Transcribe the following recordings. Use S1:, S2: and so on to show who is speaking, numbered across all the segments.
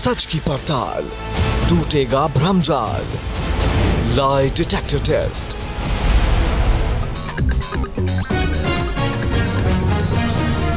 S1: सच की पड़ताल, टूटेगा भ्रमजाल। Lie detector test.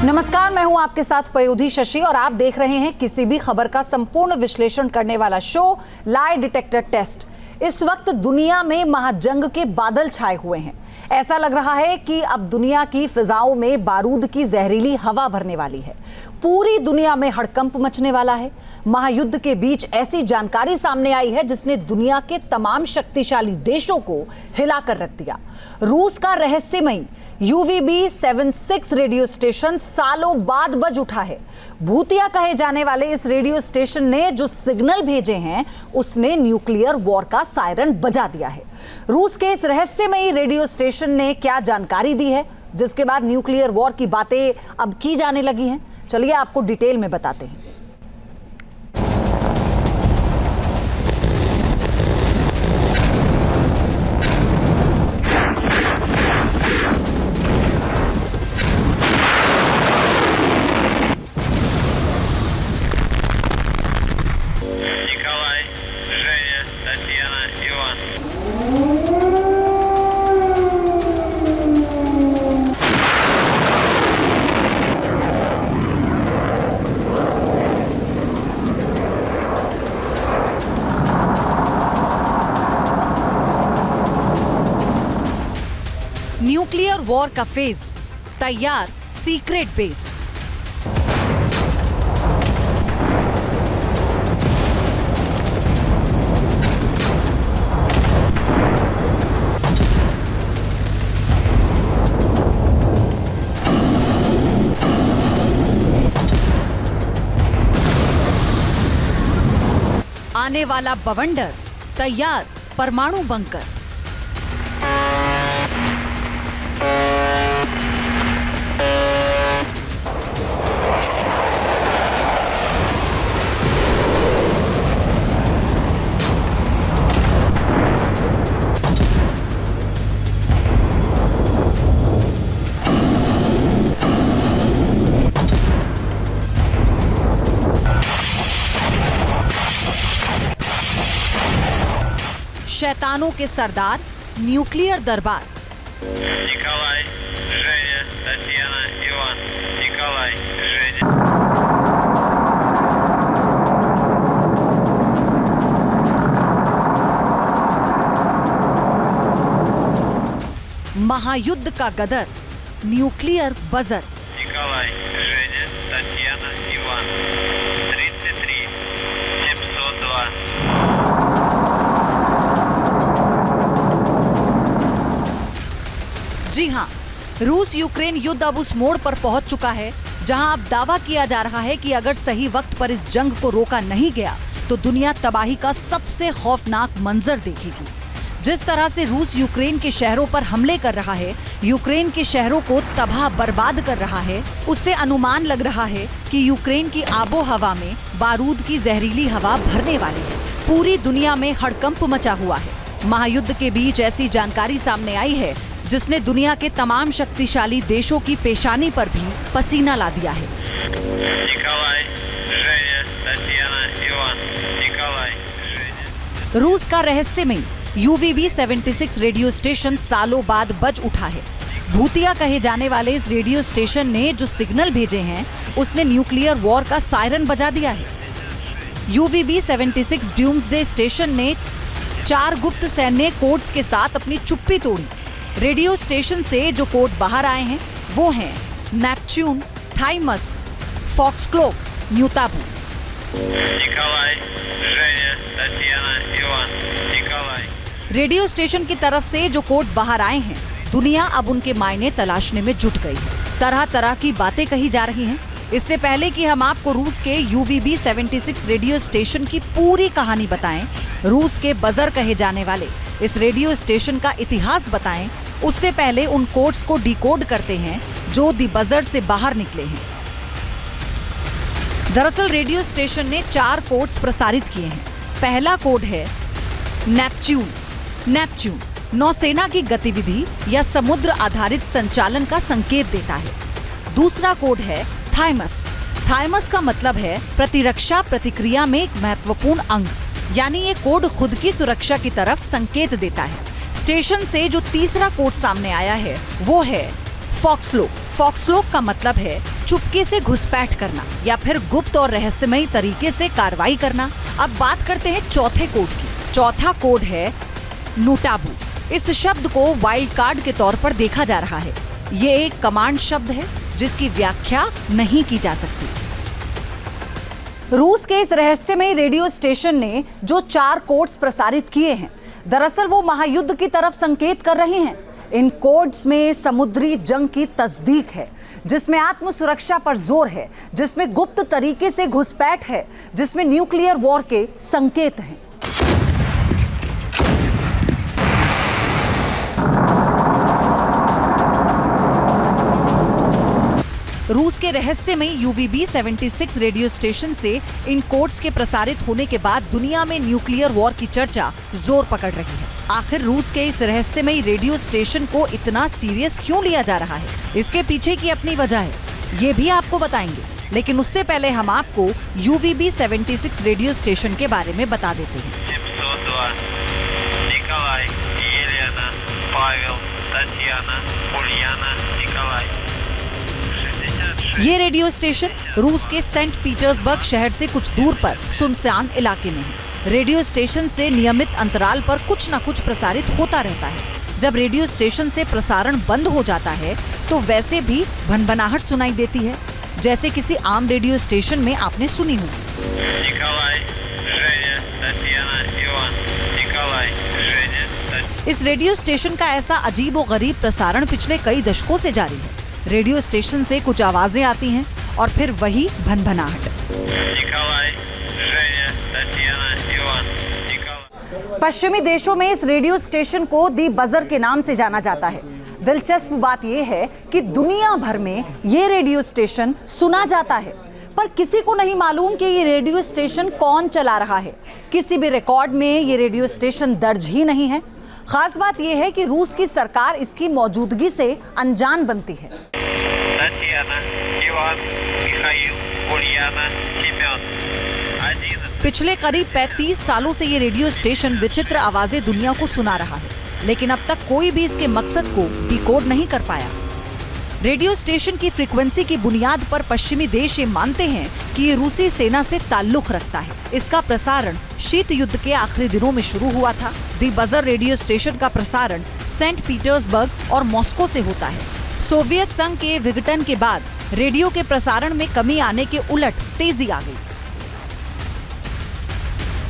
S2: नमस्कार, मैं हूं आपके साथ पयोधी शशि और आप देख रहे हैं किसी भी खबर का संपूर्ण विश्लेषण करने वाला शो लाई डिटेक्टर टेस्ट। इस वक्त दुनिया में महाजंग के बादल छाए हुए हैं। ऐसा लग रहा है कि अब दुनिया की फिजाओं में बारूद की जहरीली हवा भरने वाली है। पूरी दुनिया में हड़कंप मचने वाला है। महायुद्ध के बीच ऐसी जानकारी सामने आई है जिसने दुनिया के तमाम शक्तिशाली देशों को हिलाकर रख दिया। रूस का रहस्यमयी UVB-76 रेडियो स्टेशन सालों बाद बज उठा है। भूतिया कहे जाने वाले इस रेडियो स्टेशन ने जो सिग्नल भेजे हैं उसने न्यूक्लियर वॉर का सायरन बजा दिया है। रूस के इस रहस्यमयी रेडियो स्टेशन ने क्या जानकारी दी है जिसके बाद न्यूक्लियर वॉर की बातें अब की जाने लगी हैं, चलिए आपको डिटेल में बताते हैं। न्यूक्लियर वॉर का फेज तैयार, सीक्रेट बेस। आने वाला बवंडर, तैयार, परमाणु बंकर। शैतानों के सरदार, न्यूक्लियर दरबार।
S3: निकोलाई, Женя, Татьяна, Иван, Николай, Женя।
S2: महायुद्ध का गदर, न्यूक्लियर बजर।
S3: Николай, Женя, Татьяна, Иван, 33, 702।
S2: जी हां, रूस यूक्रेन युद्ध अब उस मोड़ पर पहुंच चुका है जहां अब दावा किया जा रहा है कि अगर सही वक्त पर इस जंग को रोका नहीं गया तो दुनिया तबाही का सबसे खौफनाक मंजर देखेगी। जिस तरह से रूस यूक्रेन के शहरों पर हमले कर रहा है, यूक्रेन के शहरों को तबाह बर्बाद कर रहा है, उससे अनुमान लग रहा है कि यूक्रेन की आबो हवा में बारूद की जहरीली हवा भरने वाली है। पूरी दुनिया में हड़कंप मचा हुआ है। महायुद्ध के बीच ऐसी जानकारी सामने आई है जिसने दुनिया के तमाम शक्तिशाली देशों की पेशानी पर भी पसीना ला दिया है।
S3: निकोलाई, Женя, Татьяна, Иван, Николай, Женя।
S2: रूस का रहस्यमयी UVB-76 रेडियो स्टेशन सालों बाद बज उठा है। भूतिया कहे जाने वाले इस रेडियो स्टेशन ने जो सिग्नल भेजे हैं उसने न्यूक्लियर वॉर का सायरन बजा दिया है। UVB-76 ड्यूम्सडे स्टेशन ने 4 गुप्त सैन्य कोड्स के साथ अपनी चुप्पी तोड़ी। रेडियो स्टेशन से जो कोड बाहर आए हैं वो हैं नेपच्यून, थाइमस, फॉक्सक्लोक, न्यूताबू।
S3: Николай, Женя, Татьяна, Иван, Николай।
S2: रेडियो स्टेशन की तरफ से जो कोड बाहर आए हैं, दुनिया अब उनके मायने तलाशने में जुट गई है। तरह तरह की बातें कही जा रही हैं। इससे पहले कि हम आपको रूस के UVB-76 रेडियो स्टेशन की पूरी कहानी बताएं, रूस के बजर कहे जाने वाले इस रेडियो स्टेशन का इतिहास बताएं, उससे पहले उन कोड्स को डिकोड करते हैं जो दी बजर से बाहर निकले हैं। दरअसल रेडियो स्टेशन ने 4 कोड्स प्रसारित किए हैं। पहला कोड है नेपच्यून। नेपच्यून नौसेना की गतिविधि या समुद्र आधारित संचालन का संकेत देता है। दूसरा कोड है थाइमस। थाइमस का मतलब है प्रतिरक्षा प्रतिक्रिया में एक महत्वपूर्ण अंग, यानी ये कोड खुद की सुरक्षा की तरफ संकेत देता है। स्टेशन से जो तीसरा कोड सामने आया है वो है फॉक्सलोक। फॉक्सलोक का मतलब है चुपके से घुसपैठ करना या फिर गुप्त और रहस्यमयी तरीके से कार्रवाई करना। अब बात करते हैं चौथे कोड की। चौथा कोड है नूटाबू। इस शब्द को वाइल्ड कार्ड के तौर पर देखा जा रहा है। ये एक कमांड शब्द है जिसकी व्याख्या नहीं की जा सकती। रूस के इस रहस्यमयी रेडियो स्टेशन ने जो 4 कोड्स प्रसारित किए हैं, दरअसल वो महायुद्ध की तरफ संकेत कर रहे हैं। इन कोड्स में समुद्री जंग की तस्दीक है, जिसमें आत्म सुरक्षा पर जोर है, जिसमें गुप्त तरीके से घुसपैठ है, जिसमें न्यूक्लियर वॉर के संकेत हैं। रूस के रहस्यमयी UVB-76 रेडियो स्टेशन से इन कोड्स के प्रसारित होने के बाद दुनिया में न्यूक्लियर वॉर की चर्चा जोर पकड़ रही है। आखिर रूस के इस रहस्यमयी रेडियो स्टेशन को इतना सीरियस क्यों लिया जा रहा है? इसके पीछे की अपनी वजह है, ये भी आपको बताएंगे। लेकिन उससे पहले हम आपको UVB-76 रेडियो स्टेशन के बारे में बता देते हैं।
S3: 702 Николай, Елена, Павел, Татьяна, Ульяना, Николай।
S2: ये रेडियो स्टेशन रूस के सेंट पीटर्सबर्ग शहर से कुछ दूर पर सुनसान इलाके में है। रेडियो स्टेशन से नियमित अंतराल पर कुछ न कुछ प्रसारित होता रहता है। जब रेडियो स्टेशन से प्रसारण बंद हो जाता है तो वैसे भी भनभनाहट सुनाई देती है, जैसे किसी आम रेडियो स्टेशन में आपने सुनी होगी।
S3: Николай, Женя, Татьяна, Иван, Николай, Женя।
S2: इस रेडियो स्टेशन का ऐसा अजीब और गरीब प्रसारण पिछले कई दशकों से जारी है। रेडियो स्टेशन से कुछ आवाजें आती हैं और फिर वही भनभनाहट।
S3: Николай, Женя, Татьяна, Иван, Николай।
S2: पश्चिमी देशों में इस रेडियो स्टेशन को दी बजर के नाम से जाना जाता है। दिलचस्प बात यह है कि दुनिया भर में ये रेडियो स्टेशन सुना जाता है, पर किसी को नहीं मालूम कि ये रेडियो स्टेशन कौन चला रहा है। किसी भी रिकॉर्ड में ये रेडियो स्टेशन दर्ज ही नहीं है। खास बात यह है कि रूस की सरकार इसकी मौजूदगी से अनजान बनती है।
S3: Татьяна, Иван, Михаил, Ульяना, Семен। 11।
S2: पिछले करीब 35 सालों से ये रेडियो स्टेशन विचित्र आवाजें दुनिया को सुना रहा है, लेकिन अब तक कोई भी इसके मकसद को डिकोड नहीं कर पाया। रेडियो स्टेशन की फ्रीक्वेंसी की बुनियाद पर पश्चिमी देश ये मानते हैं कि ये रूसी सेना से ताल्लुक रखता है। इसका प्रसारण शीत युद्ध के आखिरी दिनों में शुरू हुआ था। दी बजर रेडियो स्टेशन का प्रसारण सेंट पीटर्सबर्ग और मॉस्को से होता है। सोवियत संघ के विघटन के बाद रेडियो के प्रसारण में कमी आने के उलट तेजी आ गई।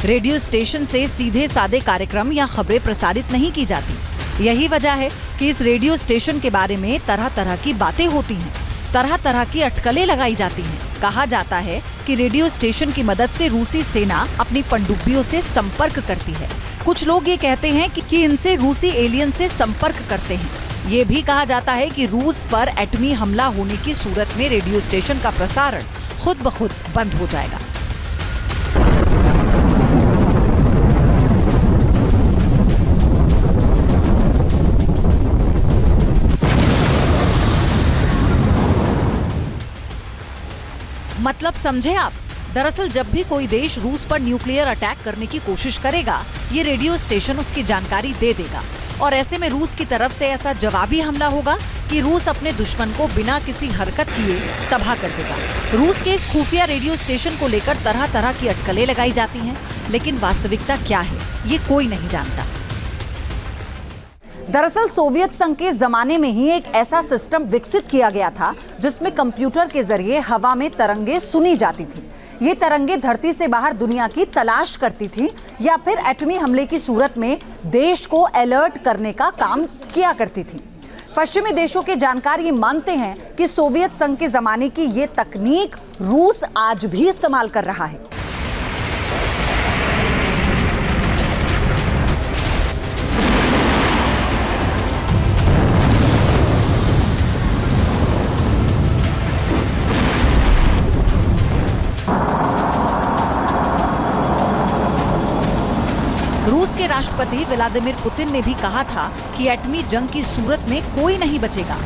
S2: रेडियो स्टेशन से सीधे सादे कार्यक्रम या खबरें प्रसारित नहीं की जाती। यही वजह है कि इस रेडियो स्टेशन के बारे में तरह तरह की बातें होती हैं, तरह तरह की अटकलें लगाई जाती हैं। कहा जाता है कि रेडियो स्टेशन की मदद से रूसी सेना अपनी पनडुब्बियों से संपर्क करती है। कुछ लोग ये कहते हैं कि इनसे रूसी एलियन से संपर्क करते हैं। ये भी कहा जाता है कि रूस पर एटमी हमला होने की सूरत में रेडियो स्टेशन का प्रसारण खुद ब खुद बंद हो जाएगा। मतलब समझे आप? दरअसल जब भी कोई देश रूस पर न्यूक्लियर अटैक करने की कोशिश करेगा, ये रेडियो स्टेशन उसकी जानकारी दे देगा और ऐसे में रूस की तरफ से ऐसा जवाबी हमला होगा कि रूस अपने दुश्मन को बिना किसी हरकत किए तबाह कर देगा। रूस के इस खुफिया रेडियो स्टेशन को लेकर तरह तरह की अटकलें लगाई जाती हैं, लेकिन वास्तविकता क्या है ये कोई नहीं जानता। दरअसल सोवियत संघ के जमाने में ही एक ऐसा सिस्टम विकसित किया गया था जिसमें कंप्यूटर के जरिए हवा में तरंगे सुनी जाती थी। ये तरंगे धरती से बाहर दुनिया की तलाश करती थी या फिर एटमी हमले की सूरत में देश को अलर्ट करने का काम किया करती थी। पश्चिमी देशों के जानकार ये मानते हैं कि सोवियत संघ के जमाने की ये तकनीक रूस आज भी इस्तेमाल कर रहा है। रूस के राष्ट्रपति व्लादिमीर पुतिन ने भी कहा था कि एटमी जंग की सूरत में कोई नहीं बचेगा।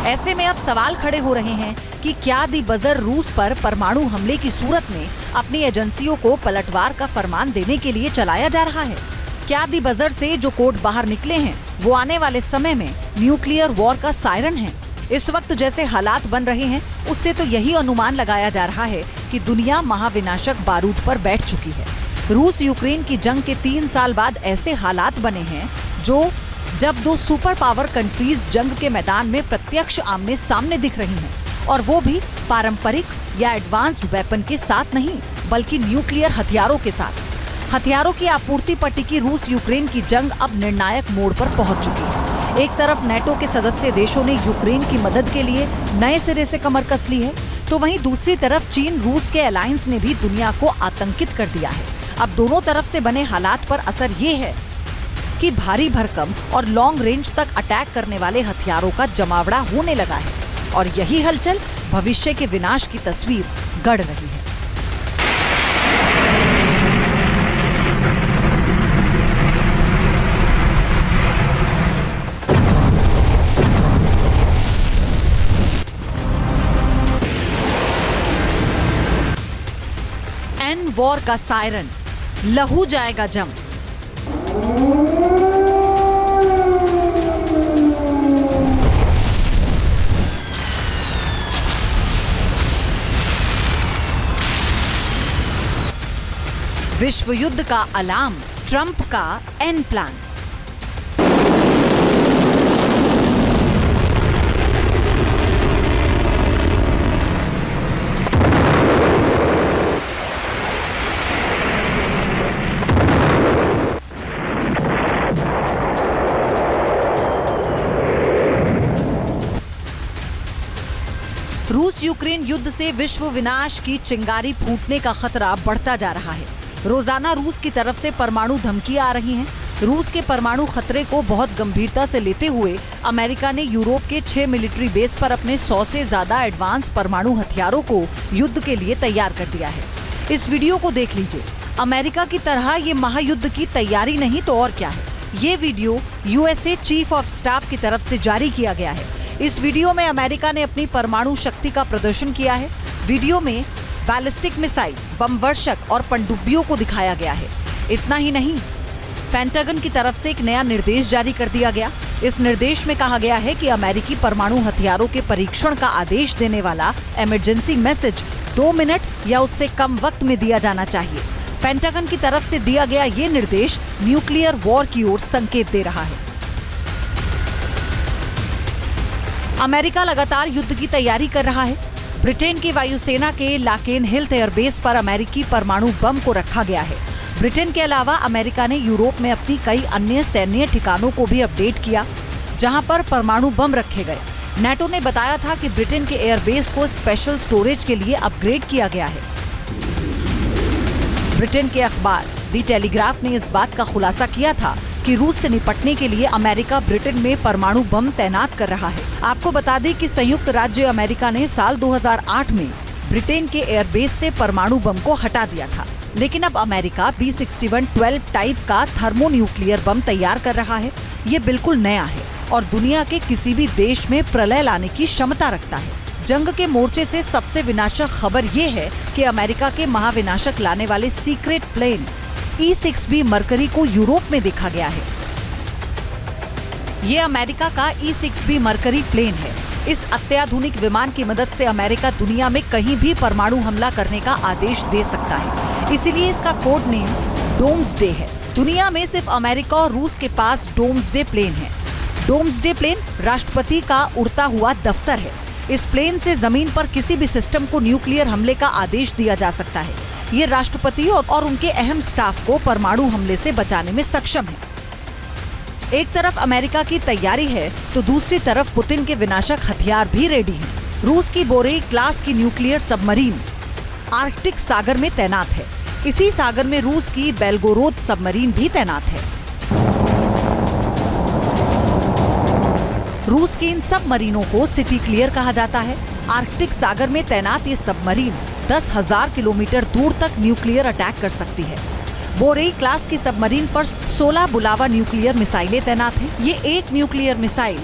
S2: ऐसे में अब सवाल खड़े हो रहे हैं कि क्या दी बजर रूस पर परमाणु हमले की सूरत में अपनी एजेंसियों को पलटवार का फरमान देने के लिए चलाया जा रहा है? क्या दी बजर से जो कोड बाहर निकले हैं वो आने वाले समय में न्यूक्लियर वॉर का सायरन है? इस वक्त जैसे हालात बन रहे हैं उससे तो यही अनुमान लगाया जा रहा है कि दुनिया महाविनाशक बारूद पर बैठ चुकी है। रूस यूक्रेन की जंग के 3 साल बाद ऐसे हालात बने हैं जब दो सुपर पावर कंट्रीज जंग के मैदान में प्रत्यक्ष आमने सामने दिख रही हैं, और वो भी पारंपरिक या एडवांस्ड वेपन के साथ नहीं बल्कि न्यूक्लियर हथियारों के साथ। हथियारों की आपूर्ति पर टिकी रूस यूक्रेन की जंग अब निर्णायक मोड़ पर पहुंच चुकी है। एक तरफ नेटो के सदस्य देशों ने यूक्रेन की मदद के लिए नए सिरे से कमर कस ली है, तो वहीं दूसरी तरफ चीन रूस के अलायंस ने भी दुनिया को आतंकित कर दिया है। अब दोनों तरफ से बने हालात पर असर ये है कि भारी भरकम और लॉन्ग रेंज तक अटैक करने वाले हथियारों का जमावड़ा होने लगा है, और यही हलचल भविष्य के विनाश की तस्वीर गढ़ रही है। एन वॉर का सायरन, लहू जाएगा जम। विश्व युद्ध का अलार्म, ट्रंप का एन प्लान। रूस यूक्रेन युद्ध से विश्व विनाश की चिंगारी फूटने का खतरा बढ़ता जा रहा है। रोजाना रूस की तरफ से परमाणु धमकियां आ रही हैं। रूस के परमाणु खतरे को बहुत गंभीरता से लेते हुए अमेरिका ने यूरोप के 6 मिलिट्री बेस पर अपने 100 से ज्यादा एडवांस परमाणु हथियारों को युद्ध के लिए तैयार कर दिया है। इस वीडियो को देख लीजिए। अमेरिका की तरह ये महायुद्ध की तैयारी नहीं तो और क्या है। ये video USA chief of staff की तरफ से जारी किया गया है। इस वीडियो में अमेरिका ने अपनी परमाणु शक्ति का प्रदर्शन किया है। वीडियो में बैलिस्टिक मिसाइल, बम वर्षक और पनडुब्बियों को दिखाया गया है। इतना ही नहीं, पेंटागन की तरफ से एक नया निर्देश जारी कर दिया गया। इस निर्देश में कहा गया है कि अमेरिकी परमाणु हथियारों के परीक्षण का आदेश देने वाला इमरजेंसी मैसेज 2 मिनट या उससे कम वक्त में दिया जाना चाहिए। पेंटागन की तरफ से दिया गया ये निर्देश न्यूक्लियर वॉर की ओर संकेत दे रहा है। अमेरिका लगातार युद्ध की तैयारी कर रहा है। ब्रिटेन की वायुसेना के लाकेन हिल एयरबेस पर अमेरिकी परमाणु बम को रखा गया है। ब्रिटेन के अलावा अमेरिका ने यूरोप में अपनी कई अन्य सैन्य ठिकानों को भी अपडेट किया, जहां पर परमाणु बम रखे गए। नेटो ने बताया था कि ब्रिटेन के एयरबेस को स्पेशल स्टोरेज के लिए अपग्रेड किया गया है। ब्रिटेन के अखबार दी टेलीग्राफ ने इस बात का खुलासा किया था कि रूस से निपटने के लिए अमेरिका ब्रिटेन में परमाणु बम तैनात कर रहा है। आपको बता दें कि संयुक्त राज्य अमेरिका ने साल 2008 में ब्रिटेन के एयरबेस से परमाणु बम को हटा दिया था, लेकिन अब अमेरिका B6112 टाइप का थर्मोन्यूक्लियर बम तैयार कर रहा है। ये बिल्कुल नया है और दुनिया के किसी भी देश में प्रलय लाने की क्षमता रखता है। जंग के मोर्चे से सबसे विनाशक खबर ये है कि अमेरिका के महाविनाशक लाने वाले सीक्रेट प्लेन E-6B मरकरी को यूरोप में देखा गया है। ये अमेरिका का E-6B मरकरी प्लेन है। इस अत्याधुनिक विमान की मदद से अमेरिका दुनिया में कहीं भी परमाणु हमला करने का आदेश दे सकता है। इसीलिए इसका कोड नेम डोम्सडे है। दुनिया में सिर्फ अमेरिका और रूस के पास डोम्सडे प्लेन है। डोम्सडे प्लेन राष्ट्रपति का उड़ता हुआ दफ्तर है। इस प्लेन से जमीन पर किसी भी सिस्टम को न्यूक्लियर हमले का आदेश दिया जा सकता है। ये राष्ट्रपति और उनके अहम स्टाफ को परमाणु हमले से बचाने में सक्षम है। एक तरफ अमेरिका की तैयारी है तो दूसरी तरफ पुतिन के विनाशक हथियार भी रेडी हैं। रूस की बोरेई क्लास की न्यूक्लियर सबमरीन आर्कटिक सागर में तैनात है। इसी सागर में रूस की बेलगोरोद सबमरीन भी तैनात है। रूस की इन सबमरीनों को सिटी क्लियर कहा जाता है। आर्कटिक सागर में तैनात ये सबमरीन 10,000 किलोमीटर दूर तक न्यूक्लियर अटैक कर सकती है। बोरेई क्लास की सबमरीन पर 16 बुलावा न्यूक्लियर मिसाइलें तैनात हैं। ये एक न्यूक्लियर मिसाइल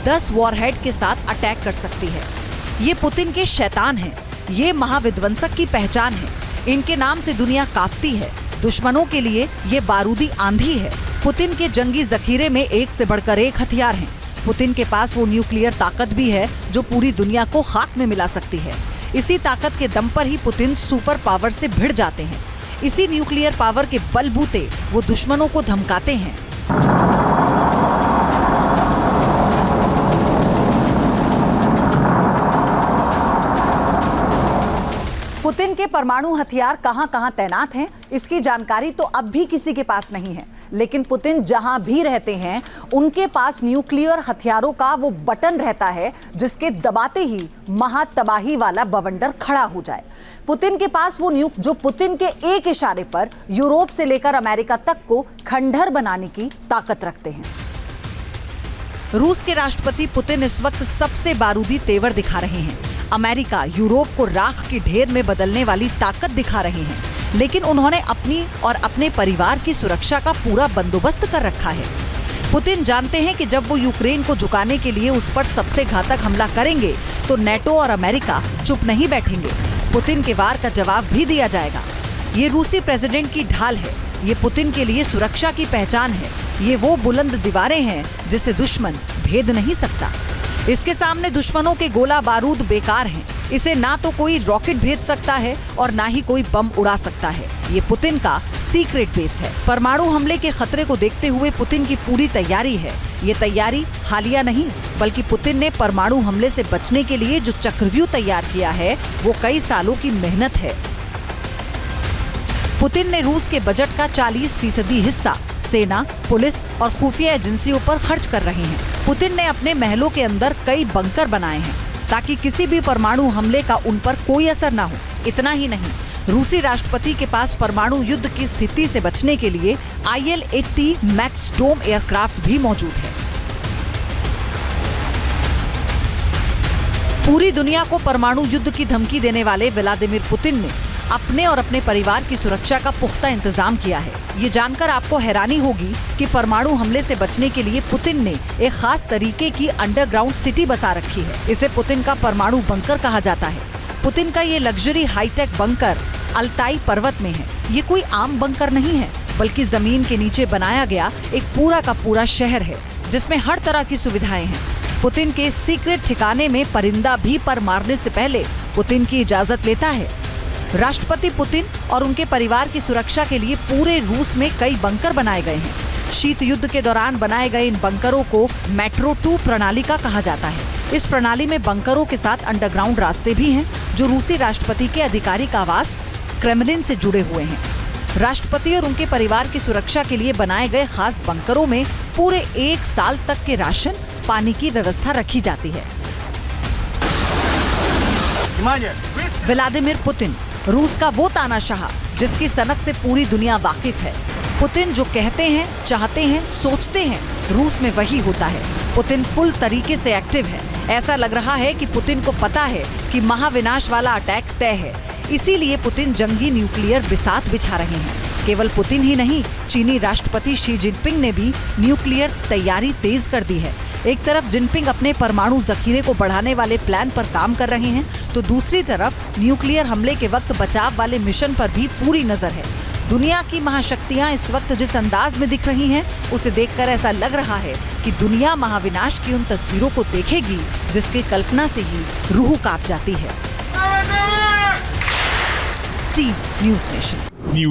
S2: 10 वॉरहेड के साथ अटैक कर सकती है। ये पुतिन के शैतान हैं। ये महाविध्वंसक की पहचान है। इनके नाम से दुनिया कांपती है। दुश्मनों के लिए ये बारूदी आंधी है। पुतिन के जंगी जखीरे में एक से बढ़कर एक हथियार हैं। पुतिन के पास वो न्यूक्लियर ताकत भी है जो पूरी दुनिया को खाक में मिला सकती है। इसी ताकत के दम पर ही पुतिन सुपर पावर से भिड़ जाते हैं। इसी न्यूक्लियर पावर के बलबूते वो दुश्मनों को धमकाते हैं। पुतिन के परमाणु हथियार कहां-कहां तैनात हैं, इसकी जानकारी तो अब भी किसी के पास नहीं है। लेकिन पुतिन जहां भी रहते हैं, उनके पास न्यूक्लियर हथियारों का वो बटन रहता है जिसके दबाते ही महातबाही वाला बवंडर खड़ा हो जाए। पुतिन के पास वो न्यूक जो पुतिन के एक इशारे पर यूरोप से लेकर अमेरिका तक को खंडहर बनाने की ताकत रखते हैं। रूस के राष्ट्रपति पुतिन इस वक्त सबसे बारूदी तेवर दिखा रहे हैं। अमेरिका यूरोप को राख के ढेर में बदलने वाली ताकत दिखा रहे हैं, लेकिन उन्होंने अपनी और अपने परिवार की सुरक्षा का पूरा बंदोबस्त कर रखा है। पुतिन जानते हैं कि जब वो यूक्रेन को झुकाने के लिए उस पर सबसे घातक हमला करेंगे तो नेटो और अमेरिका चुप नहीं बैठेंगे। पुतिन के वार का जवाब भी दिया जाएगा। ये रूसी प्रेसिडेंट की ढाल है। ये पुतिन के लिए सुरक्षा की पहचान है। ये वो बुलंद दीवारें हैं जिसे दुश्मन भेद नहीं सकता। इसके सामने दुश्मनों के गोला बारूद बेकार हैं। इसे ना तो कोई रॉकेट भेज सकता है और ना ही कोई बम उड़ा सकता है। ये पुतिन का सीक्रेट बेस है। परमाणु हमले के खतरे को देखते हुए पुतिन की पूरी तैयारी है। ये तैयारी हालिया नहीं, बल्कि पुतिन ने परमाणु हमले से बचने के लिए जो चक्रव्यूह तैयार किया है, वो कई सालों की मेहनत है। पुतिन ने रूस के बजट का 40% हिस्सा सेना, पुलिस और खुफिया एजेंसियों पर खर्च कर रहे हैं। पुतिन ने अपने महलों के अंदर कई बंकर बनाए हैं ताकि किसी भी परमाणु हमले का उन पर कोई असर ना हो। इतना ही नहीं, रूसी राष्ट्रपति के पास परमाणु युद्ध की स्थिति से बचने के लिए IL-80 मैक्स डोम एयरक्राफ्ट भी मौजूद है। पूरी दुनिया को परमाणु युद्ध की धमकी देने वाले व्लादिमीर पुतिन ने अपने और अपने परिवार की सुरक्षा का पुख्ता इंतजाम किया है। ये जानकर आपको हैरानी होगी कि परमाणु हमले से बचने के लिए पुतिन ने एक खास तरीके की अंडरग्राउंड सिटी बसा रखी है। इसे पुतिन का परमाणु बंकर कहा जाता है। पुतिन का ये लग्जरी हाईटेक बंकर अल्ताई पर्वत में है। ये कोई आम बंकर नहीं है, बल्कि जमीन के नीचे बनाया गया एक पूरा का पूरा शहर है, जिसमें हर तरह की सुविधाएं हैं। पुतिन के सीक्रेट ठिकाने में परिंदा भी पर मारने से पहले पुतिन की इजाजत लेता है। राष्ट्रपति पुतिन और उनके परिवार की सुरक्षा के लिए पूरे रूस में कई बंकर बनाए गए हैं। शीत युद्ध के दौरान बनाए गए इन बंकरों को मेट्रो 2 प्रणाली का कहा जाता है। इस प्रणाली में बंकरों के साथ अंडरग्राउंड रास्ते भी हैं, जो रूसी राष्ट्रपति के आधिकारिक आवास क्रेमलिन से जुड़े हुए हैं। राष्ट्रपति और उनके परिवार की सुरक्षा के लिए बनाए गए खास बंकरों में पूरे 1 साल तक के राशन, पानी की व्यवस्था रखी जाती है। व्लादिमीर पुतिन रूस का वो तानाशाह जिसकी सनक से पूरी दुनिया वाकिफ है। पुतिन जो कहते हैं, चाहते हैं, सोचते हैं, रूस में वही होता है। पुतिन फुल तरीके से एक्टिव है। ऐसा लग रहा है कि पुतिन को पता है कि महाविनाश वाला अटैक तय है। इसीलिए पुतिन जंगी न्यूक्लियर बिसात बिछा रहे हैं। केवल पुतिन ही नहीं, चीनी राष्ट्रपति शी जिनपिंग ने भी न्यूक्लियर तैयारी तेज कर दी है। एक तरफ जिनपिंग अपने परमाणु जखीरे को बढ़ाने वाले प्लान पर काम कर रहे हैं, तो दूसरी तरफ न्यूक्लियर हमले के वक्त बचाव वाले मिशन पर भी पूरी नजर है। दुनिया की महाशक्तियां इस वक्त जिस अंदाज में दिख रही हैं, उसे देखकर ऐसा लग रहा है कि दुनिया महाविनाश की उन तस्वीरों को देखेगी जिसकी कल्पना से ही रूह कांप जाती है। Team news nation.